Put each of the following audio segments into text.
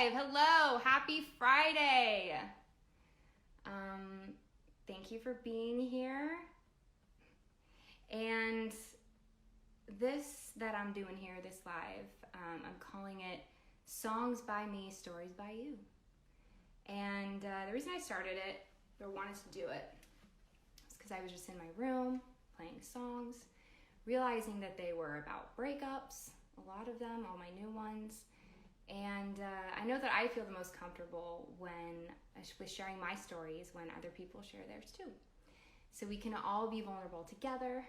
live. Hello, happy Friday. Thank you for being here. And this that I'm doing here, this live, I'm calling it Songs by Me, Stories by You. And the reason I started it, or wanted to do it, is because I was just in my room playing songs, realizing that they were about breakups, a lot of them, all my new ones. And I know that I feel the most comfortable with sharing my stories when other people share theirs too. So we can all be vulnerable together.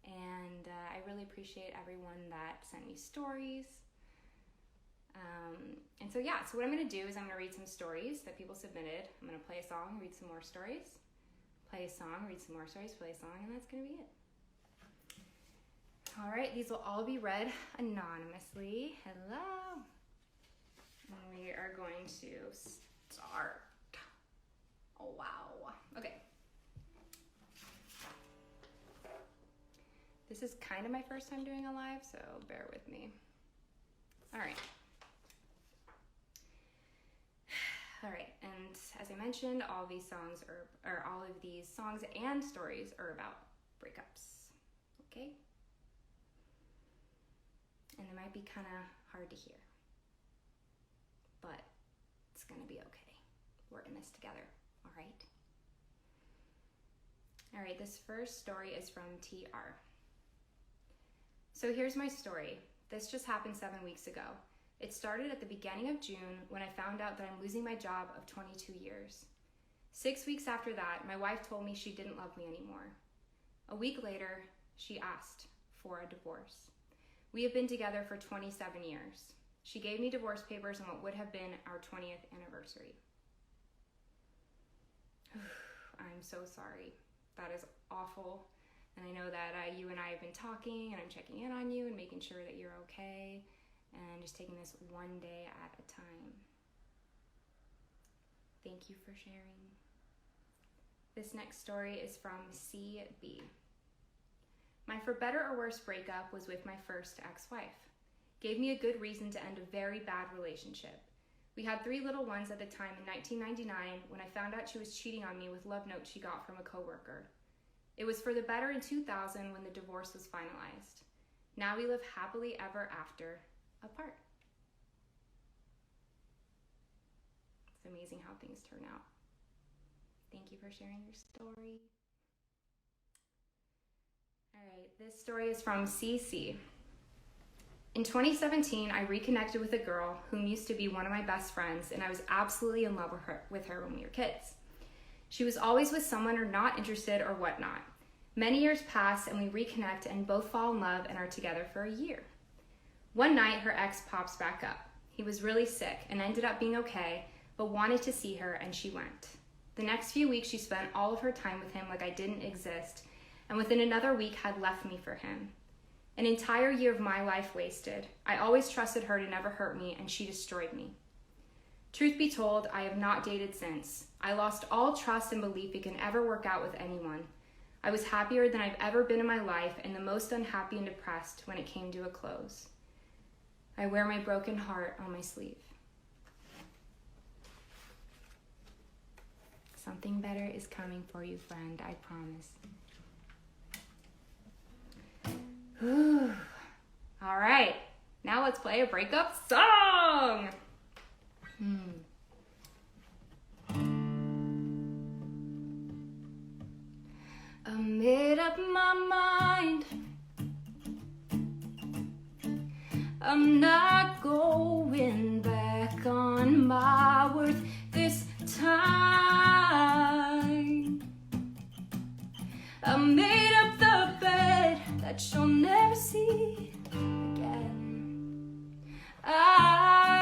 And I really appreciate everyone that sent me stories. And so what I'm going to do is I'm going to read some stories that people submitted. I'm going to play a song, read some more stories, play a song, read some more stories, play a song, and that's going to be it. All right, these will all be read anonymously. Hello. And we are going to start. Oh, wow. Okay. This is kind of my first time doing a live, so bear with me. All right. All right, and as I mentioned, all of these songs and stories are about breakups, okay? And they might be kind of hard to hear, but it's gonna be okay. We're in this together, all right? All right, this first story is from TR. So here's my story. This just happened 7 weeks ago. It started at the beginning of June when I found out that I'm losing my job of 22 years. 6 weeks after that, my wife told me she didn't love me anymore. A week later, she asked for a divorce. We have been together for 27 years. She gave me divorce papers on what would have been our 20th anniversary. I'm so sorry. That is awful. And I know that you and I have been talking, and I'm checking in on you and making sure that you're okay, and just taking this one day at a time. Thank you for sharing. This next story is from CB. My for better or worse breakup was with my first ex-wife. Gave me a good reason to end a very bad relationship. We had 3 little ones at the time in 1999 when I found out she was cheating on me with love notes she got from a coworker. It was for the better in 2000 when the divorce was finalized. Now we live happily ever after, apart. It's amazing how things turn out. Thank you for sharing your story. All right, this story is from CC. In 2017, I reconnected with a girl whom used to be one of my best friends, and I was absolutely in love with her when we were kids. She was always with someone or not interested or whatnot. Many years pass and we reconnect and both fall in love and are together for a year. One night, her ex pops back up. He was really sick and ended up being okay, but wanted to see her and she went. The next few weeks, she spent all of her time with him like I didn't exist, and within another week had left me for him. An entire year of my life wasted. I always trusted her to never hurt me, and she destroyed me. Truth be told, I have not dated since. I lost all trust and belief it can ever work out with anyone. I was happier than I've ever been in my life and the most unhappy and depressed when it came to a close. I wear my broken heart on my sleeve. Something better is coming for you, friend, I promise. Whew. All right, now let's play a breakup song. I made up my mind. I'm not going back on my word this time. I made up the bed that you'll never see again. I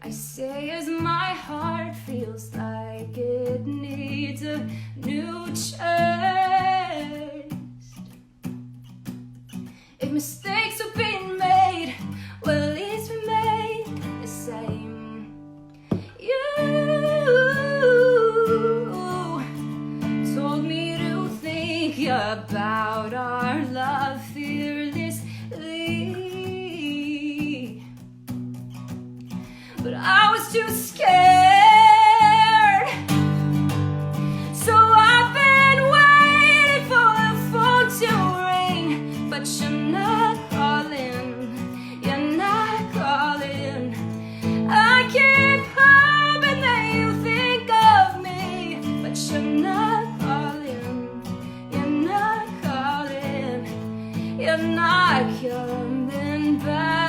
I say as my heart feels like it needs a new chest. If mistakes are being made, well, at least we made the same. You told me to think about our love fearlessly, but I was too scared. So I've been waiting for the phone to ring, but you're not calling, you're not calling. I keep hoping that you think of me, but you're not calling, you're not calling, you're not coming back.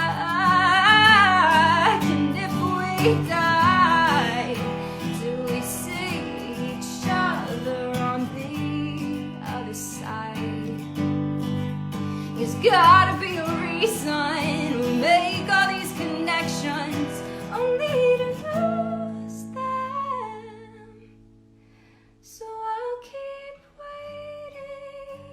And if we die, do we see each other on the other side? There's gotta be a reason we make all these connections only to lose them. So I'll keep waiting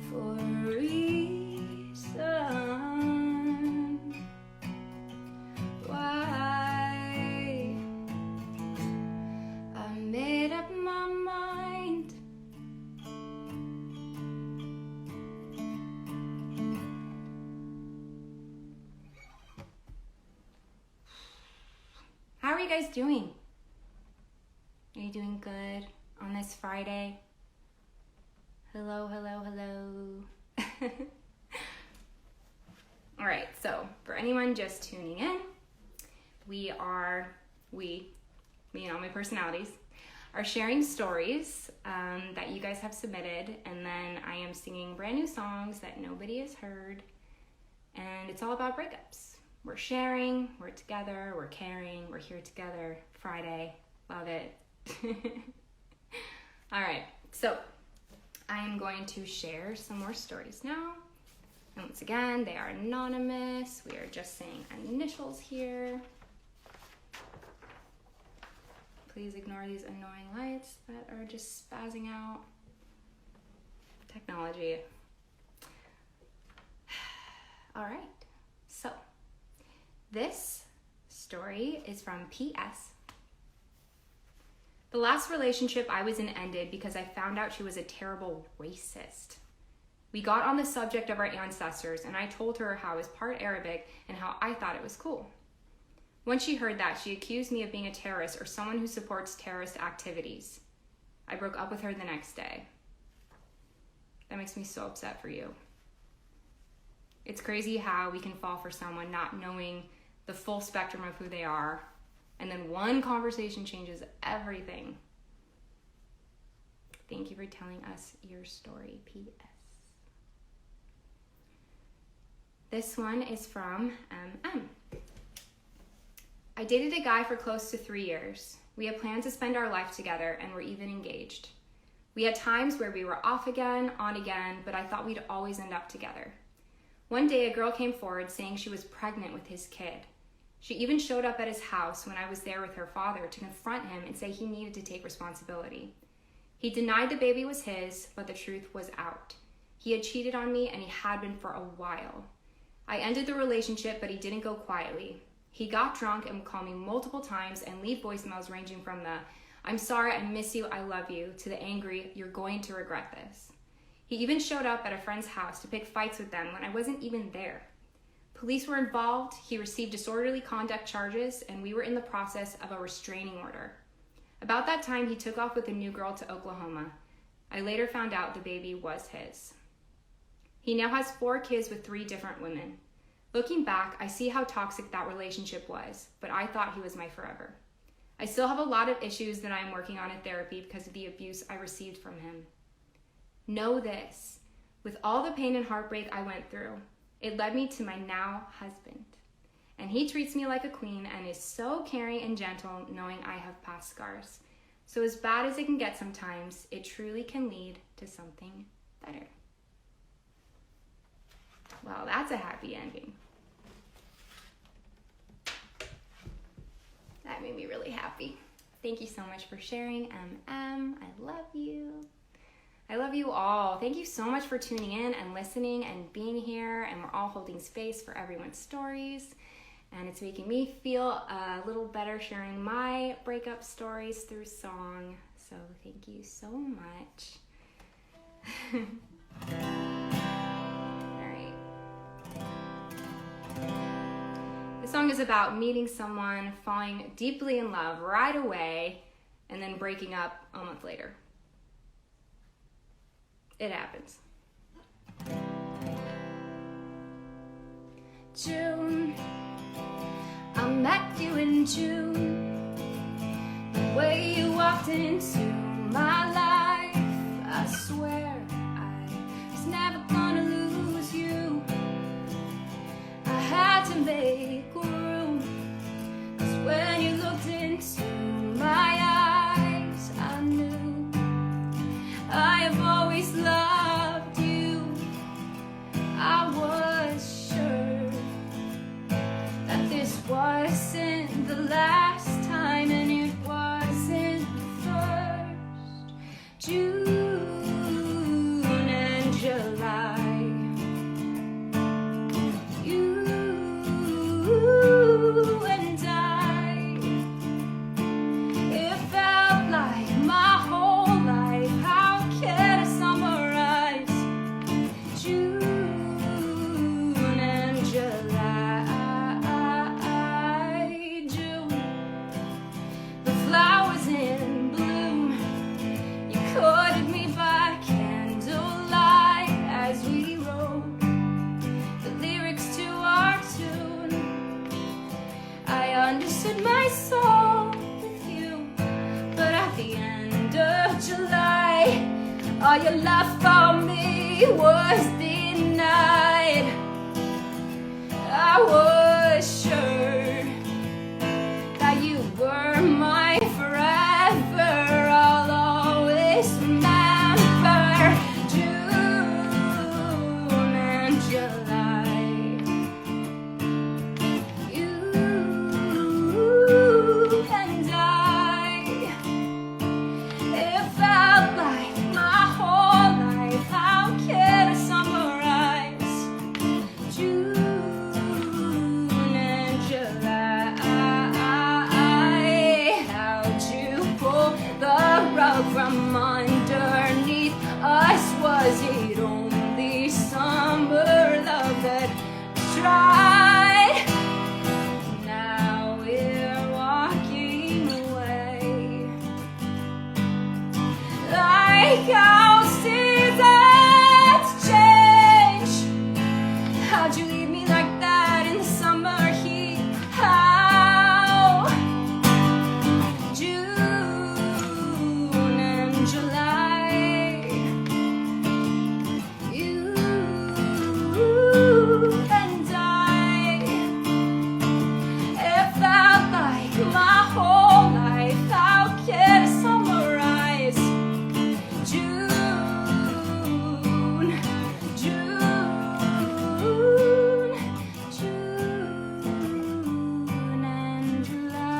for a reason why I made up my mind. How are you guys doing? Are you doing good on this Friday? Hello, hello, hello. All right, so for anyone just tuning in, me and all my personalities, are sharing stories that you guys have submitted, and then I am singing brand new songs that nobody has heard, and it's all about breakups. We're sharing, we're together, we're caring, we're here together. Friday, love it. All right, so I am going to share some more stories now. And once again, they are anonymous. We are just saying initials here. Please ignore these annoying lights that are just spazzing out. Technology. All right, so this story is from PS. The last relationship I was in ended because I found out she was a terrible racist. We got on the subject of our ancestors, and I told her how I was part Arabic and how I thought it was cool. Once she heard that, she accused me of being a terrorist or someone who supports terrorist activities. I broke up with her the next day. That makes me so upset for you. It's crazy how we can fall for someone not knowing the full spectrum of who they are, and then one conversation changes everything. Thank you for telling us your story, PS. This one is from MM. I dated a guy for close to 3 years. We had planned to spend our life together and were even engaged. We had times where we were off again, on again, but I thought we'd always end up together. One day, a girl came forward saying she was pregnant with his kid. She even showed up at his house when I was there with her father to confront him and say he needed to take responsibility. He denied the baby was his, but the truth was out. He had cheated on me, and he had been for a while. I ended the relationship, but he didn't go quietly. He got drunk and would call me multiple times and leave voicemails ranging from the "I'm sorry, I miss you, I love you," to the angry "you're going to regret this." He even showed up at a friend's house to pick fights with them when I wasn't even there. Police were involved, he received disorderly conduct charges, and we were in the process of a restraining order. About that time, he took off with a new girl to Oklahoma. I later found out the baby was his. He now has 4 kids with 3 different women. Looking back, I see how toxic that relationship was, but I thought he was my forever. I still have a lot of issues that I am working on in therapy because of the abuse I received from him. Know this, with all the pain and heartbreak I went through, it led me to my now husband. And he treats me like a queen and is so caring and gentle, knowing I have past scars. So as bad as it can get sometimes, it truly can lead to something better. Well, that's a happy ending. That made me really happy. Thank you so much for sharing, I love you. I love you all. Thank you so much for tuning in and listening and being here. And we're all holding space for everyone's stories. And it's making me feel a little better sharing my breakup stories through song. So thank you so much. All right. This song is about meeting someone, falling deeply in love right away, and then breaking up a month later. It happens. June, I met you in June. The way you walked into my life, I swear I was never gonna lose you. I had to make room, 'cause when you looked into my eyes, I knew I have always loved you. I was sure that this wasn't the last time, and it wasn't the first. June and July, you and I, it felt like my whole life. How can I summarize June and July? June, the flowers in bloom. You courted me by candlelight as we wrote the lyrics to our tune. I understood my soul with you, but at the end of July, all your love for me was denied. I was sure that you were my forever. I'll always remember June and July. You and I, it felt like my whole life. How can I summarize June and July? How'd you pull the rug from underneath us? Was it only summer love that was dry? Now we're walking away like how seasons change. How'd you leave me like that in the summer heat? How? June and July, you and I, it felt like my whole life. How can I summarize June, June and July?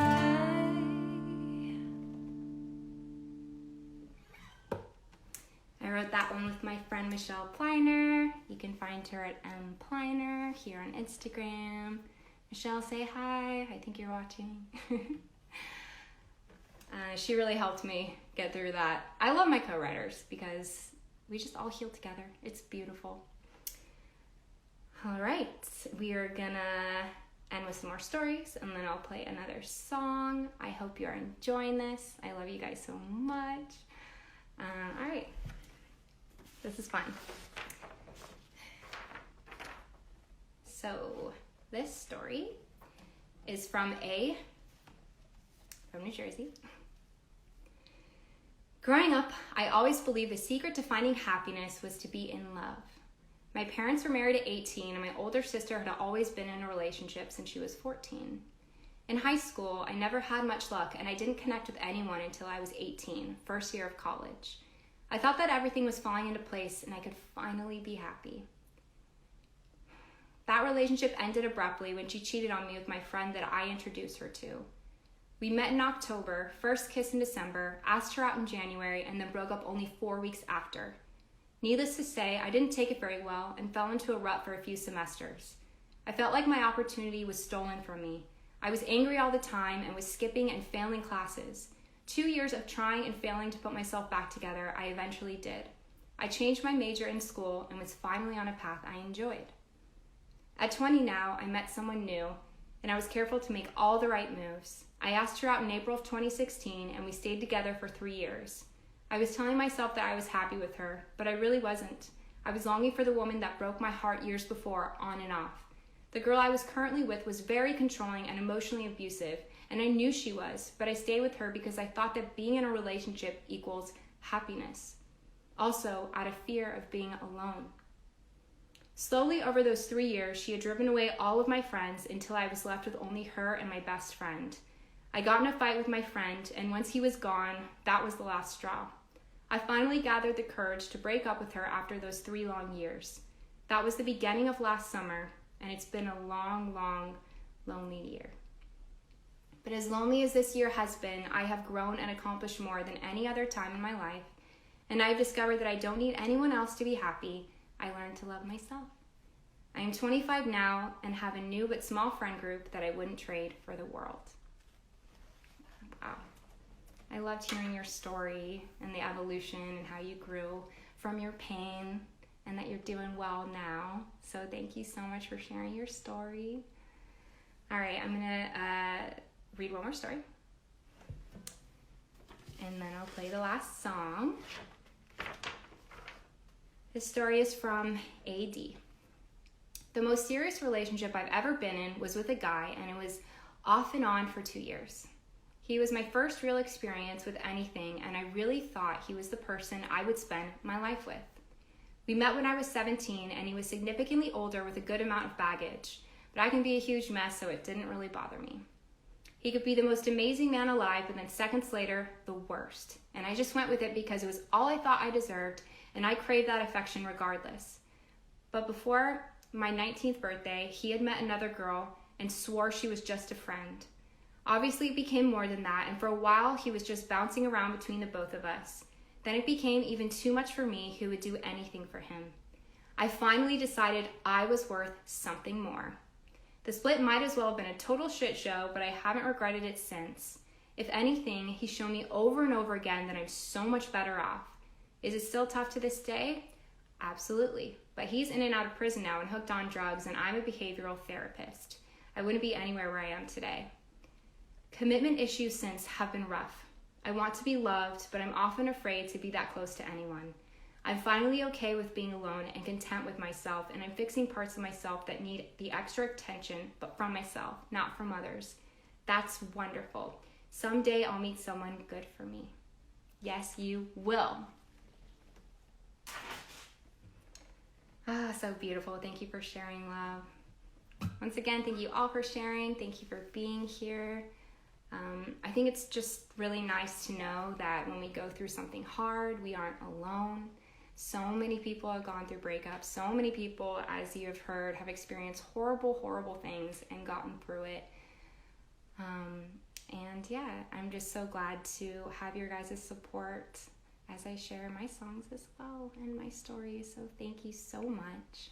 I wrote that one with my friend Michelle Pliner. You can find her at mpliner here on Instagram. Michelle, say hi. I think you're watching. She really helped me get through that. I love my co-writers because we just all heal together. It's beautiful. All right, we are gonna end with some more stories, and then I'll play another song. I hope you're enjoying this. I love you guys so much. All right, this is fun. So this story is from New Jersey. Growing up, I always believed the secret to finding happiness was to be in love. My parents were married at 18, and my older sister had always been in a relationship since she was 14. In high school, I never had much luck, and I didn't connect with anyone until I was 18, first year of college. I thought that everything was falling into place and I could finally be happy. That relationship ended abruptly when she cheated on me with my friend that I introduced her to. We met in October, first kissed in December, asked her out in January, and then broke up only 4 weeks after. Needless to say, I didn't take it very well and fell into a rut for a few semesters. I felt like my opportunity was stolen from me. I was angry all the time and was skipping and failing classes. 2 years of trying and failing to put myself back together, I eventually did. I changed my major in school and was finally on a path I enjoyed. At 20 now, I met someone new, and I was careful to make all the right moves. I asked her out in April of 2016, and we stayed together for 3 years. I was telling myself that I was happy with her, but I really wasn't. I was longing for the woman that broke my heart years before, on and off. The girl I was currently with was very controlling and emotionally abusive, and I knew she was, but I stayed with her because I thought that being in a relationship equals happiness. Also, out of fear of being alone. Slowly over those 3 years, she had driven away all of my friends until I was left with only her and my best friend. I got in a fight with my friend, and once he was gone, that was the last straw. I finally gathered the courage to break up with her after those 3 long years. That was the beginning of last summer, and it's been a long, long, lonely year. But as lonely as this year has been, I have grown and accomplished more than any other time in my life, and I've discovered that I don't need anyone else to be happy. I learned to love myself. I am 25 now and have a new but small friend group that I wouldn't trade for the world. Wow. I loved hearing your story and the evolution and how you grew from your pain and that you're doing well now. So thank you so much for sharing your story. All right, I'm gonna read one more story. And then I'll play the last song. This story is from AD. The most serious relationship I've ever been in was with a guy, and it was off and on for 2 years. He was my first real experience with anything, and I really thought he was the person I would spend my life with. We met when I was 17, and he was significantly older with a good amount of baggage, but I can be a huge mess, so it didn't really bother me. He could be the most amazing man alive, but then seconds later, the worst. And I just went with it because it was all I thought I deserved, and I craved that affection regardless. But before my 19th birthday, he had met another girl and swore she was just a friend. Obviously, it became more than that, and for a while, he was just bouncing around between the both of us. Then it became even too much for me, who would do anything for him. I finally decided I was worth something more. The split might as well have been a total shit show, but I haven't regretted it since. If anything, he's shown me over and over again that I'm so much better off. Is it still tough to this day? Absolutely. But he's in and out of prison now and hooked on drugs, and I'm a behavioral therapist. I wouldn't be anywhere where I am today. Commitment issues since have been rough. I want to be loved, but I'm often afraid to be that close to anyone. I'm finally okay with being alone and content with myself, and I'm fixing parts of myself that need the extra attention, but from myself, not from others. That's wonderful. Someday I'll meet someone good for me. Yes, you will. Ah, so beautiful. Thank you for sharing, love. Once again, thank you all for sharing. Thank you for being here. I think it's just really nice to know that when we go through something hard, we aren't alone. So many people have gone through breakups. So many people, as you have heard, have experienced horrible, horrible things and gotten through it. And yeah, I'm just so glad to have your guys' support as I share my songs as well and my stories. So thank you so much.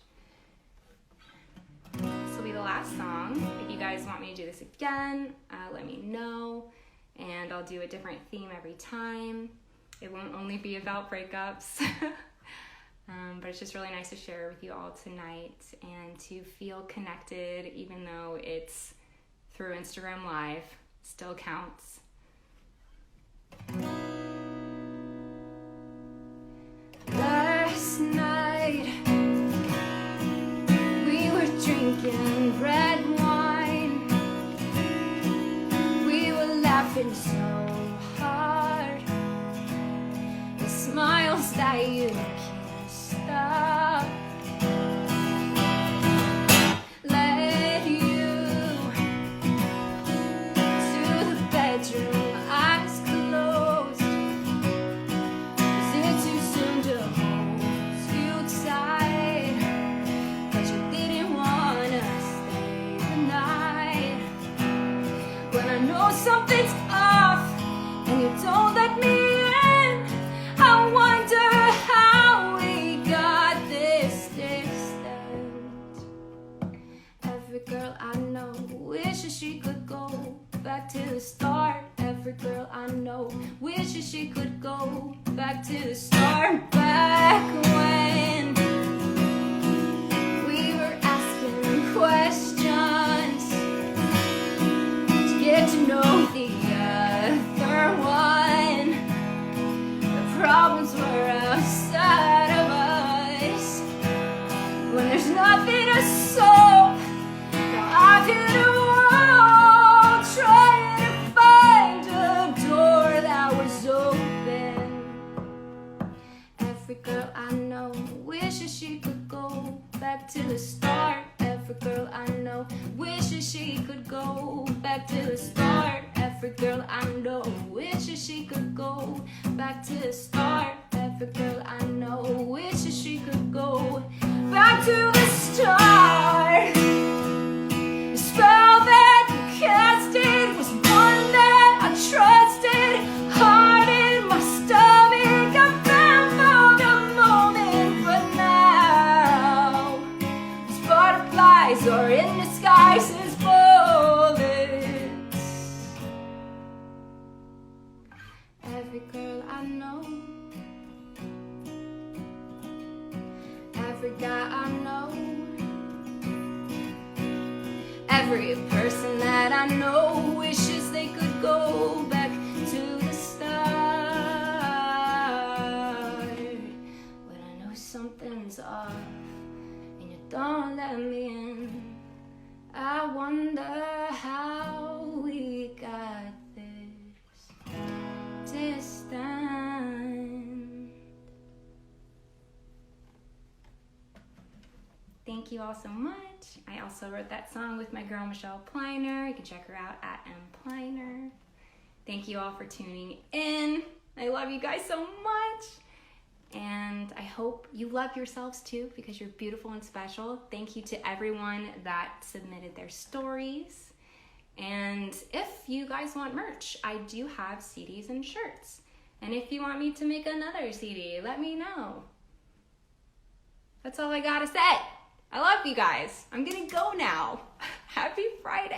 This will be the last song. If you guys want me to do this again, let me know, and I'll do a different theme every time. It won't only be about breakups, but it's just really nice to share with you all tonight and to feel connected, even though it's through Instagram Live. Still counts. Last night we were drinking red wine. We were laughing so hard. The smiles that you can't stop. Led you to the bedroom, eyes closed. Was it too soon to hold you tight? But you didn't want Every girl I know wishes she could go back to the start. Every girl I know wishes she could go back to the start. Every girl I know wishes she could go back to the start. Every girl I know wishes she could go back to the start. The spell that you casted was one that I trusted. Heart in my stomach, I found for the moment, but now these butterflies are in disguise as bullets. Every girl I know, every guy I know, every person that I know wishes they could go back to the start. But I know something's off and you don't let me in. I wonder how we got this distant. Thank you all so much. I also wrote that song with my girl Michelle Pliner. You can check her out at mpliner. Thank you all for tuning in. I love you guys so much. And I hope you love yourselves too, because you're beautiful and special. Thank you to everyone that submitted their stories. And if you guys want merch, I do have CDs and shirts. And if you want me to make another CD, let me know. That's all I gotta say. I love you guys. I'm gonna go now. Happy Friday.